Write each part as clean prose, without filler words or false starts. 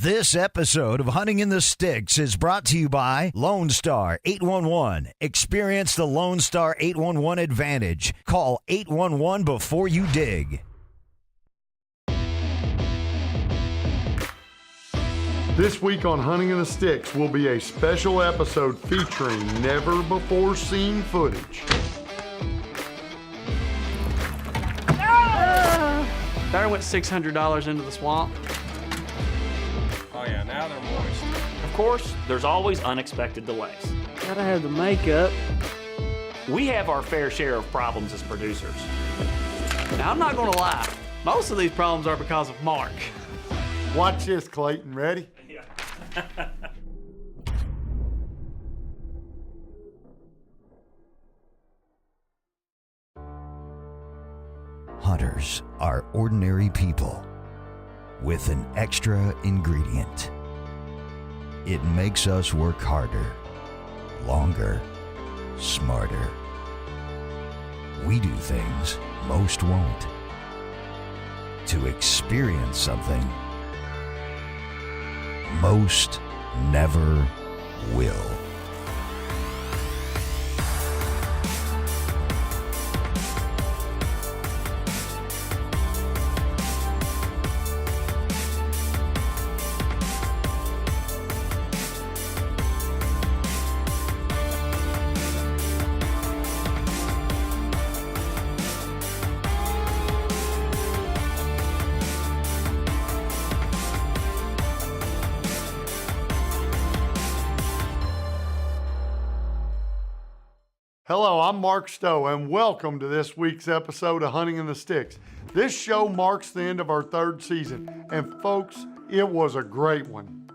This episode of Hunting in the Sticks is brought to you by Lone Star 811. Experience the Lone Star 811 advantage. Call 811 before you dig. This week on Hunting in the Sticks will be a special episode featuring never-before-seen footage. There went $600 into the swamp. Oh yeah, now they're moist. Of course, there's always unexpected delays. Gotta have the makeup. We have our fair share of problems as producers. Now, I'm not gonna lie. Most of these problems are because of Mark. Watch this, Clayton. Ready? Yeah. Hunters are ordinary people with an extra ingredient. It makes us work harder, longer, smarter. We do things most won't. To experience something most never will. Hello, I'm Mark Stowe, and welcome to this week's episode of Hunting in the Sticks. This show marks the end of our third season, and folks, it was a great one.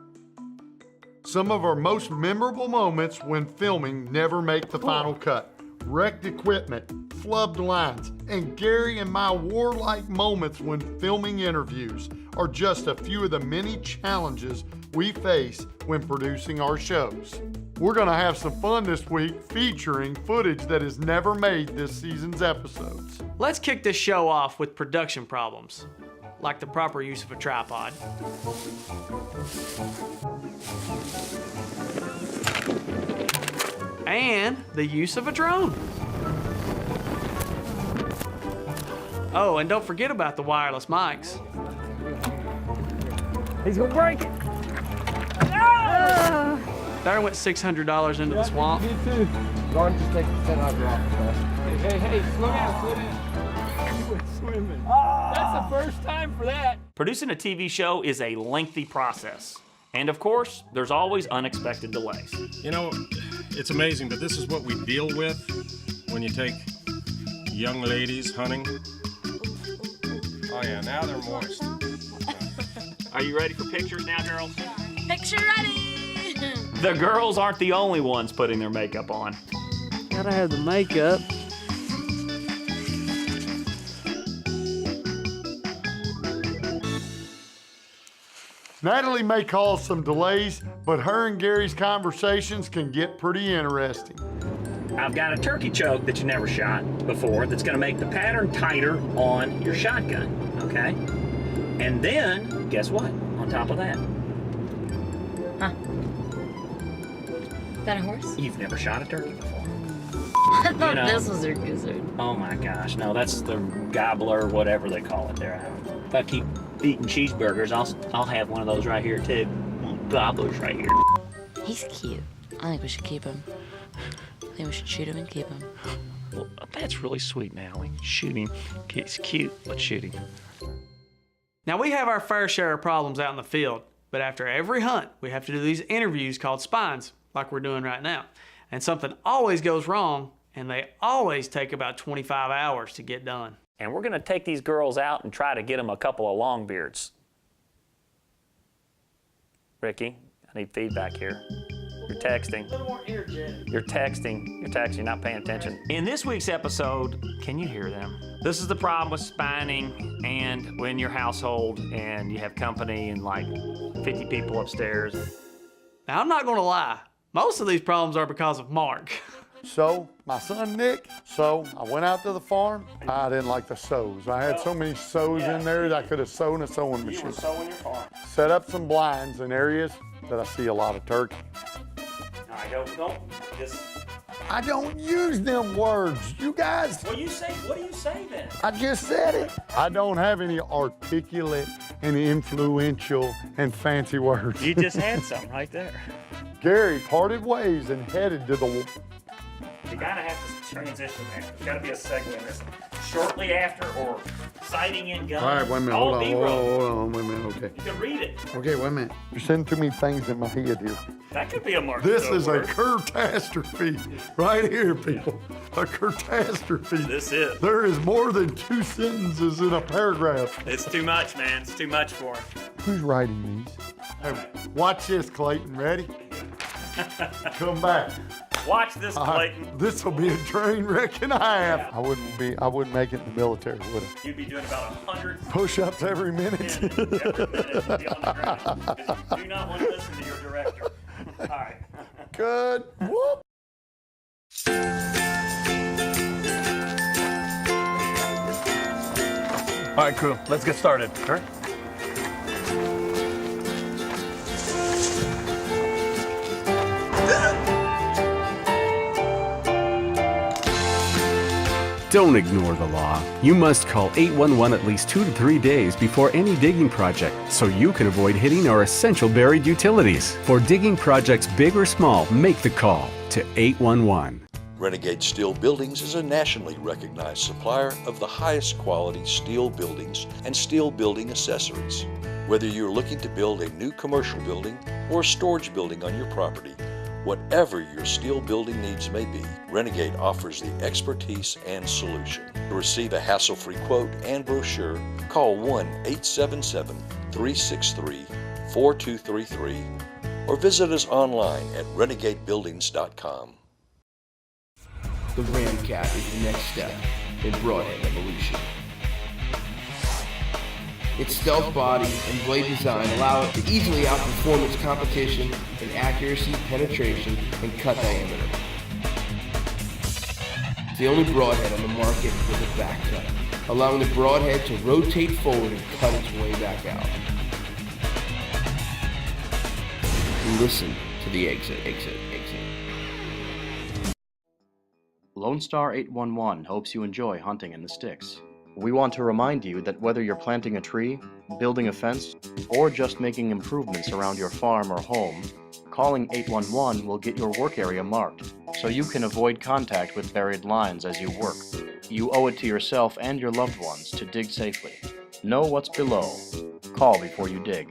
Some of our most memorable moments when filming never make the final cut. Wrecked equipment, flubbed lines, and Gary and my warlike moments when filming interviews are just a few of the many challenges we face when producing our shows. We're gonna have some fun this week featuring footage that has never made this season's episodes. Let's kick this show off with production problems, like the proper use of a tripod. And the use of a drone. Oh, and don't forget about the wireless mics. He's gonna break it. There went $600 into the swamp. Me too. Garden, just take the $10 off. Hey, slow down. You went swimming. That's the first time for that. Producing a TV show is a lengthy process. And of course, there's always unexpected delays. You know, it's amazing, but this is what we deal with when you take young ladies hunting. Oh yeah, now they're moist. Are you ready for pictures now, girls? Picture ready! The girls aren't the only ones putting their makeup on. Gotta have the makeup. Natalie may cause some delays, but her and Gary's conversations can get pretty interesting. I've got a turkey choke that you never shot before that's gonna make the pattern tighter on your shotgun, okay? And then, guess what? On top of that, Huh? Is that a horse? you've never shot a turkey before. I thought know. this was a gizzard. Oh my gosh, no, that's the gobbler, whatever they call it there. If I keep eating cheeseburgers, I'll have one of those right here too. Gobblers right here. He's cute. I think we should keep him. I think we should shoot him and keep him. Well, that's really sweet, Natalie. Shoot him. He's cute. Let's shoot him. Now, we have our fair share of problems out in the field, but after every hunt, we have to do these interviews called spines, like we're doing right now. And something always goes wrong, and they always take about 25 hours to get done. And we're gonna take these girls out and try to get them a couple of long beards. Ricky, I need feedback here. You're texting. A little more energetic. You're texting, you're not paying attention. In this week's episode, can you hear them? This is the problem with spining and when your household and you have company and like 50 people upstairs. Now, I'm not gonna lie. Most of these problems are because of Mark. So, my son Nick, I went out to the farm. I didn't like the sows. I had so many sows in there that I could have sown a sewing machine. You were sowing your farm. Set up some blinds in areas that I see a lot of turkey. All right, don't just. I don't use them words. You guys, What do you say then? I just said it. I don't have any articulate and influential and fancy words. You just had some right there. Gary parted ways and headed to the. You gotta have this transition there. There's gotta be a segment that's shortly after or sighting in guns. All right, wait a minute. All Hold B-roll. on. Wait a minute. Okay. You can read it. Okay, wait a minute. You're sending too many things in my head here. That could be a market. This is a catastrophe right here, people. A catastrophe. This is. There is more than 2 sentences in a paragraph. It's too much, man. It's too much for him. Who's writing these? Hey, watch this, Clayton. Ready? Come back. Watch this, Clayton. This will be a train wreck and a half. I wouldn't make it in the military, would I? You'd be doing about 100 Push-ups every minute. every minute you'd be on the ground. 'Cause you do not want to listen to your director. All right. Good. Whoop. All right, crew, let's get started. All right. Don't ignore the law. You must call 811 at least 2 to 3 days before any digging project so you can avoid hitting our essential buried utilities. For digging projects big or small, make the call to 811. Renegade Steel Buildings is a nationally recognized supplier of the highest quality steel buildings and steel building accessories. Whether you're looking to build a new commercial building or a storage building on your property, whatever your steel building needs may be, Renegade offers the expertise and solution. To receive a hassle-free quote and brochure, call 1-877-363-4233 or visit us online at renegadebuildings.com. The Ramcat is the next step in broadhead evolution. Its stealth body and blade design allow it to easily outperform its competition in accuracy, penetration, and cut diameter. It's the only broadhead on the market with a back cut, allowing the broadhead to rotate forward and cut its way back out. Listen to the exit. Lone Star 811 hopes you enjoy hunting in the sticks. We want to remind you that whether you're planting a tree, building a fence, or just making improvements around your farm or home, calling 811 will get your work area marked, so you can avoid contact with buried lines as you work. You owe it to yourself and your loved ones to dig safely. Know what's below. Call before you dig.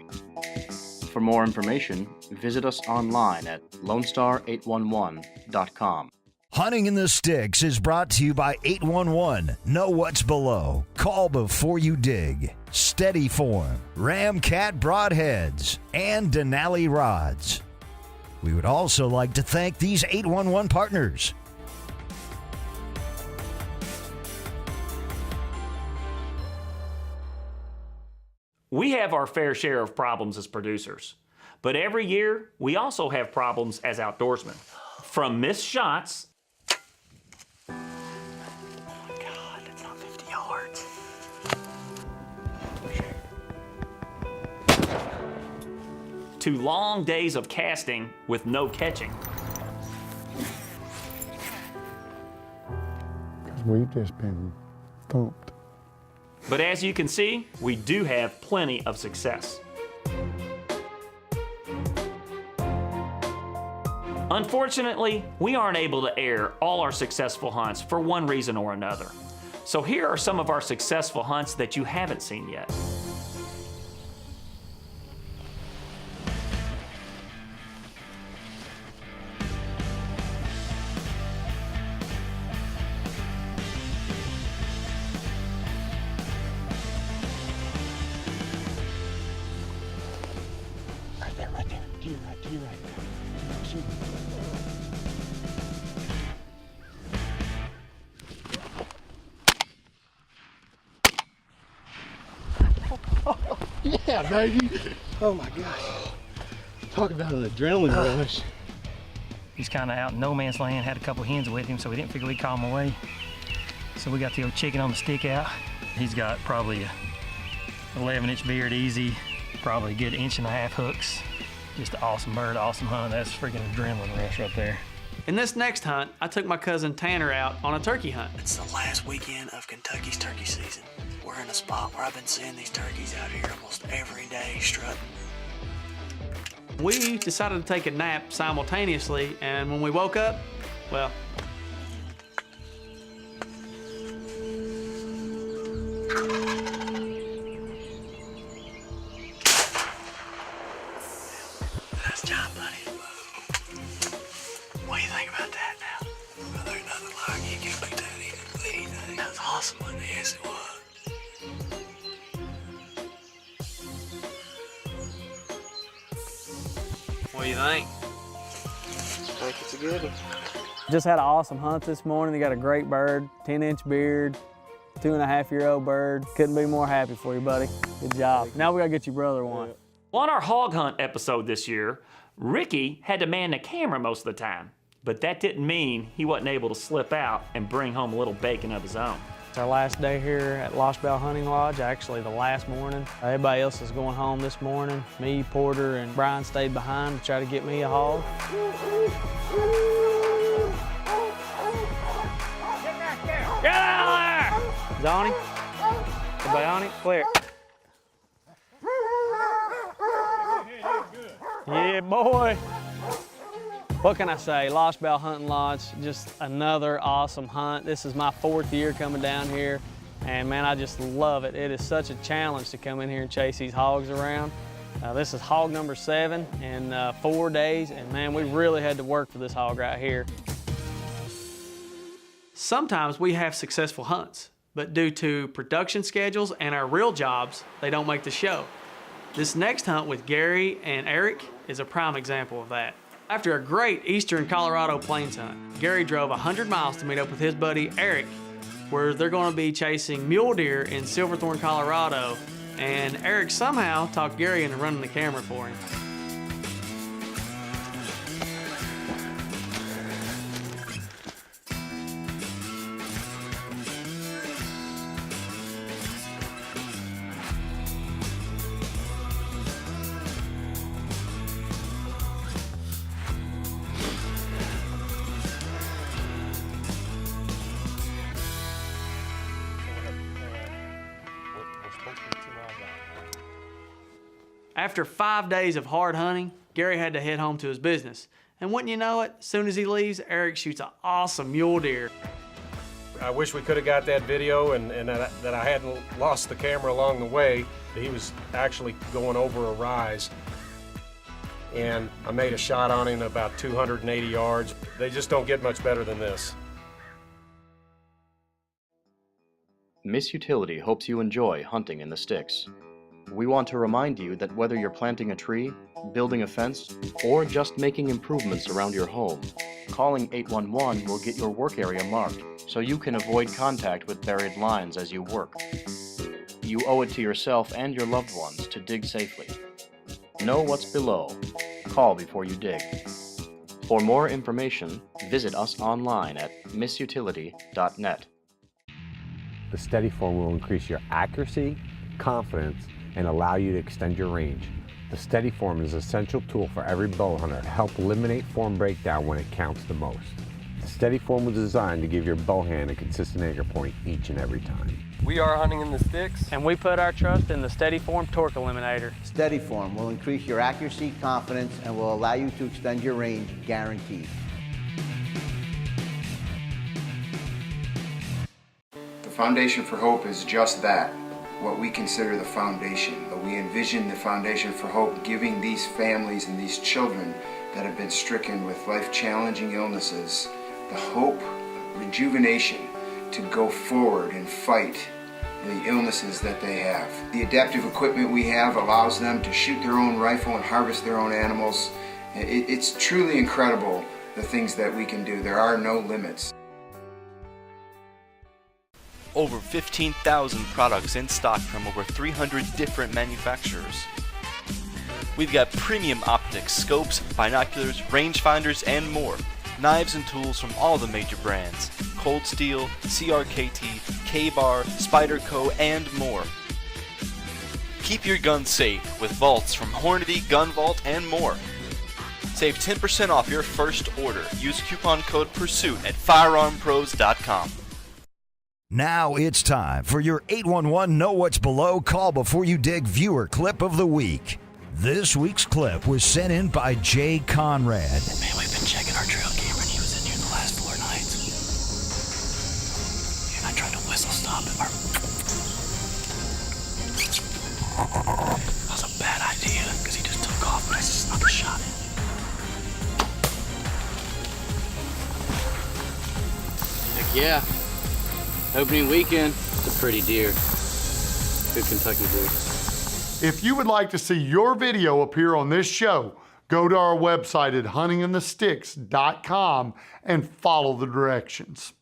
For more information, visit us online at lonestar811.com. Hunting in the Sticks is brought to you by 811. Know what's below. Call before you dig. Steady Form, Ramcat Broadheads, and Denali Rods. We would also like to thank these 811 partners. We have our fair share of problems as producers, but every year we also have problems as outdoorsmen. From missed shots. Oh my God, that's not 50 yards. To long days of casting with no catching. Because we've just been thumped. But as you can see, we do have plenty of success. Unfortunately, we aren't able to air all our successful hunts for one reason or another. So here are some of our successful hunts that you haven't seen yet. Right there. To your right. Shoot. Yeah, baby. Oh my gosh. Talk about an adrenaline rush. He's kind of out in no man's land, had a couple of hens with him, so we didn't figure we'd call him away. So we got the old chicken on the stick out. He's got probably a 11-inch beard easy, probably a good 1.5 inch hooks. Just an awesome bird, awesome hunt. That's freaking adrenaline rush right there. In this next hunt, I took my cousin Tanner out on a turkey hunt. It's the last weekend of Kentucky's turkey season. We're in a spot where I've been seeing these turkeys out here almost every day strutting. We decided to take a nap simultaneously, and when we woke up, well, that's John, buddy. What do you think about that now? Well, there's nothing like you can beat that easy. That was awesome. Yes, it was. What do you think? I think it's a good one. Just had an awesome hunt this morning. They got a great bird, 10-inch beard, 2.5-year-old bird. Couldn't be more happy for you, buddy. Good job. Now we gotta get your brother one. On our hog hunt episode this year, Ricky had to man the camera most of the time, but that didn't mean he wasn't able to slip out and bring home a little bacon of his own. It's our last day here at Lost Bell Hunting Lodge, actually the last morning. Everybody else is going home this morning. Me, Porter, and Brian stayed behind to try to get me a hog. Get out of there! Johnny? Everybody on it? Clear. Yeah, boy. What can I say? Lost Bell Hunting Lodge, just another awesome hunt. This is my 4th year coming down here, and man, I just love it. It is such a challenge to come in here and chase these hogs around. This is hog number 7 in 4 days, and man, we really had to work for this hog right here. Sometimes we have successful hunts, but due to production schedules and our real jobs, they don't make the show. This next hunt with Gary and Eric is a prime example of that. After a great eastern Colorado plains hunt, Gary drove 100 miles to meet up with his buddy Eric, where they're going to be chasing mule deer in Silverthorne, Colorado, and Eric somehow talked Gary into running the camera for him. After 5 days of hard hunting, Gary had to head home to his business. And wouldn't you know it, as soon as he leaves, Eric shoots an awesome mule deer. I wish we could have got that video and that I hadn't lost the camera along the way. He was actually going over a rise, and I made a shot on him about 280 yards. They just don't get much better than this. Miss Utility hopes you enjoy hunting in the sticks. We want to remind you that whether you're planting a tree, building a fence, or just making improvements around your home, calling 811 will get your work area marked so you can avoid contact with buried lines as you work. You owe it to yourself and your loved ones to dig safely. Know what's below. Call before you dig. For more information, visit us online at missutility.net. The steady form will increase your accuracy, confidence, and allow you to extend your range. The steady form is an essential tool for every bow hunter to help eliminate form breakdown when it counts the most. The steady form was designed to give your bow hand a consistent anchor point each and every time. We are Hunting in the Sticks, and we put our trust in the Steady Form Torque Eliminator. Steady Form will increase your accuracy, confidence, and will allow you to extend your range, guaranteed. The Foundation for Hope is just that, what we consider the foundation. But we envision the Foundation for Hope giving these families and these children that have been stricken with life-challenging illnesses the hope, rejuvenation to go forward and fight the illnesses that they have. The adaptive equipment we have allows them to shoot their own rifle and harvest their own animals. It's truly incredible the things that we can do. There are no limits. Over 15,000 products in stock from over 300 different manufacturers. We've got premium optics, scopes, binoculars, rangefinders, and more. Knives and tools from all the major brands. Cold Steel, CRKT, K-Bar, Spyderco, and more. Keep your gun safe with vaults from Hornady, Gun Vault, and more. Save 10% off your first order. Use coupon code PURSUIT at firearmpros.com. Now it's time for your 811 Know What's Below Call Before You Dig viewer clip of the week. This week's clip was sent in by Jay Conrad. Man, we've been checking our trail camera and he was in here the last 4 nights. And I tried to whistle stop it. That was a bad idea because he just took off, but I snuck a shot in. Heck yeah. Opening weekend. It's a pretty deer. Good Kentucky deer. If you would like to see your video appear on this show, go to our website at huntingandthesticks.com and follow the directions.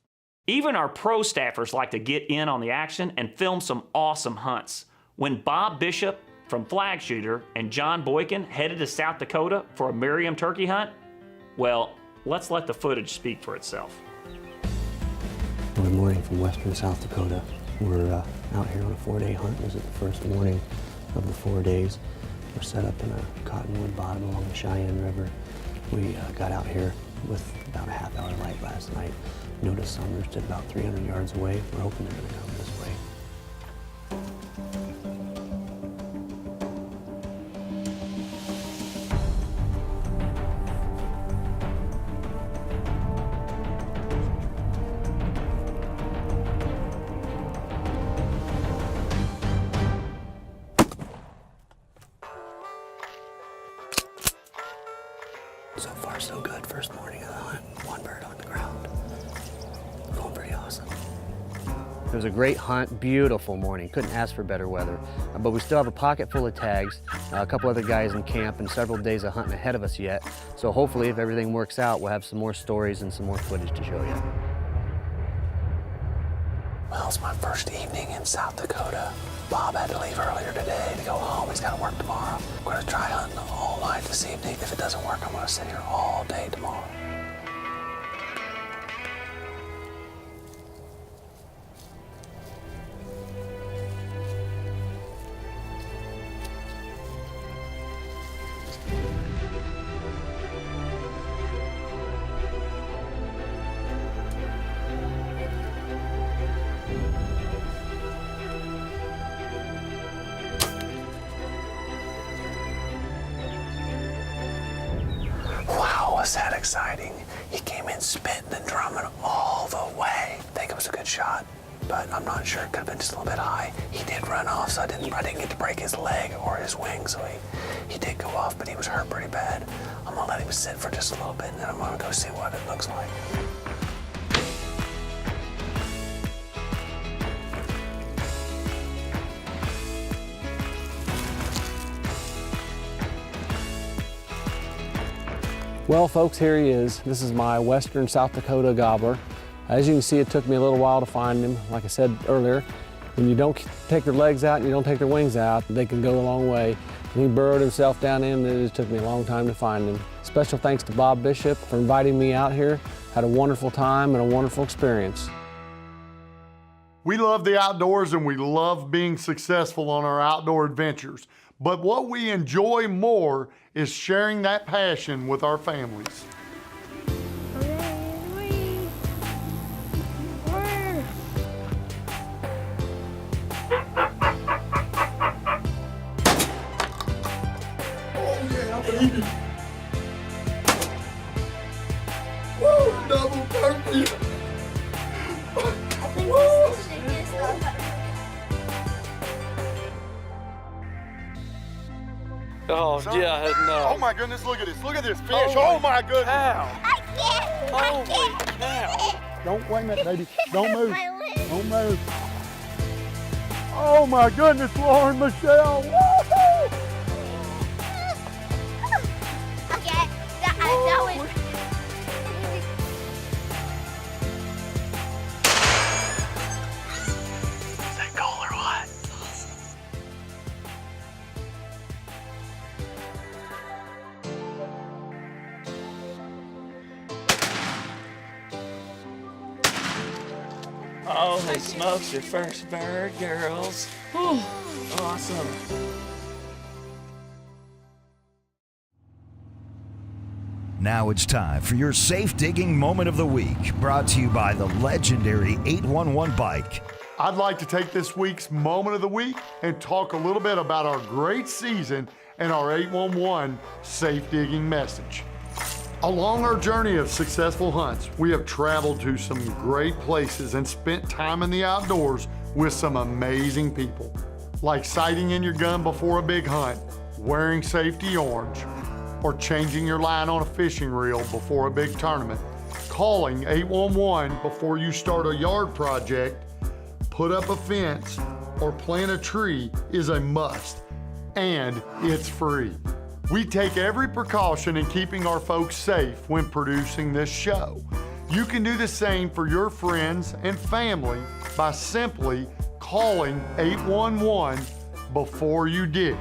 Even our pro staffers like to get in on the action and film some awesome hunts. When Bob Bishop from Flag Shooter and John Boykin headed to South Dakota for a Merriam turkey hunt, well, let's let the footage speak for itself. Good morning from western South Dakota. We're out here on a 4-day hunt. This is the first morning of the 4 days. We're set up in a cottonwood bottom along the Cheyenne River. We got out here with about a half-hour light last night. Noticed some roosted about 300 yards away. We're hoping they're going to come this way. So far, so good. First morning of the hunt. One bird on the ground. Going pretty awesome. It was a great hunt, beautiful morning. Couldn't ask for better weather. But we still have a pocket full of tags, a couple other guys in camp, and several days of hunting ahead of us yet. So hopefully, if everything works out, we'll have some more stories and some more footage to show you. Well, it's my first evening in South Dakota. Bob had to leave earlier today to go home. He's got to work tomorrow. We're going to try hunting all night this evening. If it doesn't work, I'm going to sit here all day tomorrow. Was that exciting? He came in spitting and drumming all the way. I think it was a good shot, but I'm not sure. It could have been just a little bit high. He did run off, so I didn't get to break his leg or his wing, so he did go off, but he was hurt pretty bad. I'm gonna let him sit for just a little bit, and then I'm gonna go see what it looks like. Well, folks, here he is. This is my western South Dakota gobbler. As you can see, it took me a little while to find him. Like I said earlier, when you don't take their legs out and you don't take their wings out, they can go a long way. And he burrowed himself down in, and it just took me a long time to find him. Special thanks to Bob Bishop for inviting me out here. Had a wonderful time and a wonderful experience. We love the outdoors and we love being successful on our outdoor adventures. But what we enjoy more is sharing that passion with our families. Oh yeah, baby. Woo, double turkey. Oh, yeah, no. Oh my goodness, look at this. Look at this fish. Oh my goodness. Cow. I can't. Holy cow. Don't, wait a minute, baby. Don't move. Don't move. Oh my goodness, Lauren Michelle. Woo-hoo! Okay, that was... Is that cool or what? Holy smokes, your first bird, girls. Whew, awesome. Now it's time for your safe digging moment of the week, brought to you by the legendary 811 bike. I'd like to take this week's moment of the week and talk a little bit about our great season and our 811 safe digging message. Along our journey of successful hunts, we have traveled to some great places and spent time in the outdoors with some amazing people, like sighting in your gun before a big hunt, wearing safety orange, or changing your line on a fishing reel before a big tournament, calling 811 before you start a yard project, put up a fence, or plant a tree is a must, and it's free. We take every precaution in keeping our folks safe when producing this show. You can do the same for your friends and family by simply calling 811 before you dig.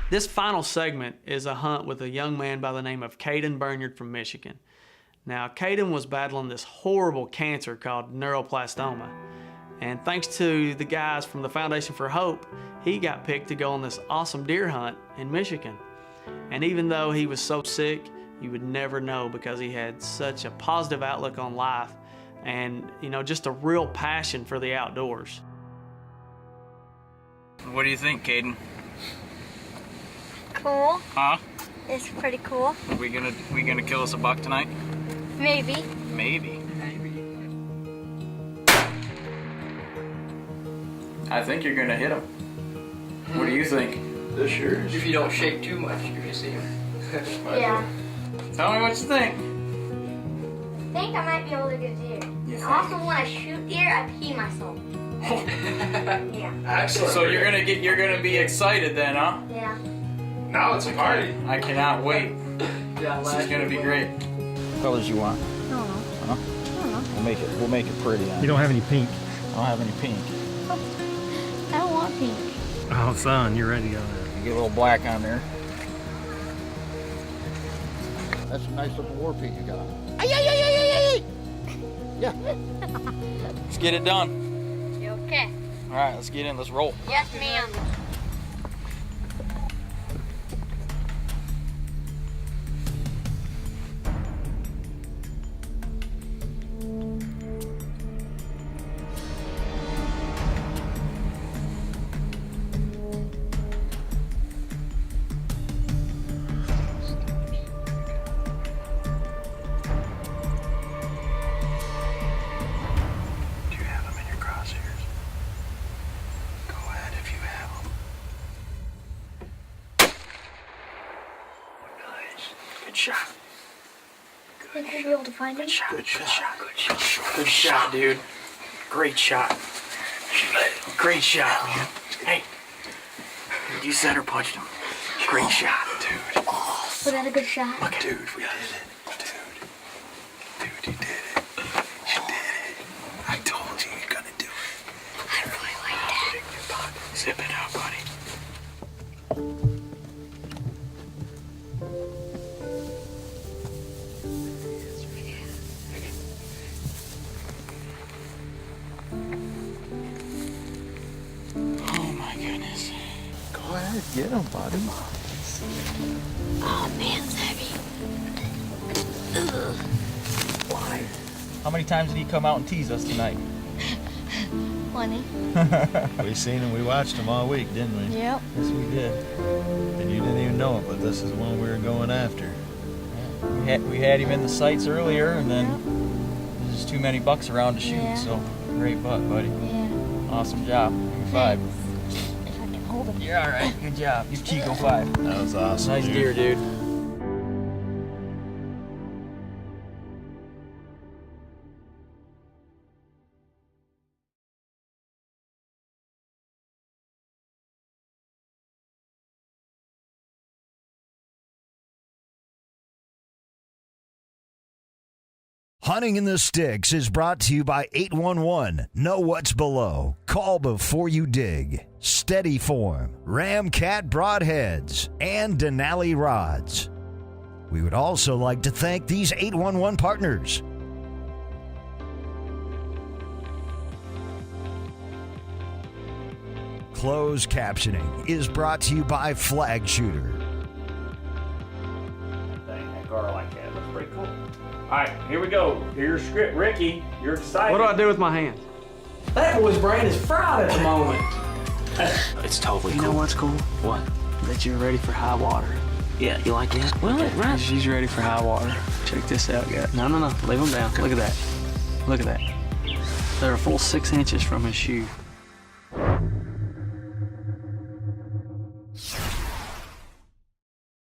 This final segment is a hunt with a young man by the name of Caden Bernyard from Michigan. Now, Caden was battling this horrible cancer called neuroblastoma. And thanks to the guys from the Foundation for Hope, he got picked to go on this awesome deer hunt in Michigan. And even though he was so sick, you would never know because he had such a positive outlook on life and, you know, just a real passion for the outdoors. What do you think, Caden? Cool. Huh? It's pretty cool. Are we gonna kill us a buck tonight? Maybe. Maybe. I think you're gonna hit him. What do you think? This sure is. If you don't shake too much, you're gonna see him. Yeah. Tell me what you think. I think I might be able to get deer. And also, when I shoot deer, I pee myself. Yeah. Excellent. So you're gonna be excited then, huh? Yeah. Now it's a party. I cannot wait. This is gonna be great. What colors you want? I don't know. Huh? I don't know. We'll make it pretty. You don't have any pink. I don't have any pink. I don't want pink. Oh, son, you're ready to go there. You get a little black on there. That's a nice little war paint you got. Yeah. Let's get it done. Okay. All right, let's get in. Let's roll. Yes, ma'am. Good shot. Think you'll be able to find him? Good shot. Good shot, dude. Great shot. Great shot, man. Hey, you center punched him. Great shot, dude. Was that a good shot? Look, dude, we did it. Dude, you did it. You did it. I told you you're gonna do it. I really like that. Zip it up, buddy. Oh my goodness. Go ahead, get him, buddy. Oh, man, it's heavy. Ugh. Why? How many times did he come out and tease us tonight? Funny. We seen him, we watched him all week, didn't we? Yep. Yes, we did. And you didn't even know it, but this is the one we were going after. Yeah. We had him in the sights earlier, and then there's just too many bucks around to shoot, so great buck, buddy. Yeah. Awesome job. Give me 5. If I can hold him. You're all right. Good job. You Chico 5. That was awesome. Nice deer, dude. Hunting in the Sticks is brought to you by 811. Know what's below. Call before you dig. Steady Form, UNCUT broadheads, and Denali rods. We would also like to thank these 811 partners: Closed captioning is brought to you by Flag Shooter. That gar like that looks pretty cool. All right, here we go. Here's your script. Ricky, you're excited. What do I do with my hand? That boy's brain is fried at the moment. It's totally You cool. know what's cool? What? That you're ready for high water. Yeah, you like that? Well, right. She's ready for high water. Check this out, guys. No. Leave him down. Look at that. Look at that. They're a full 6 inches from his shoe.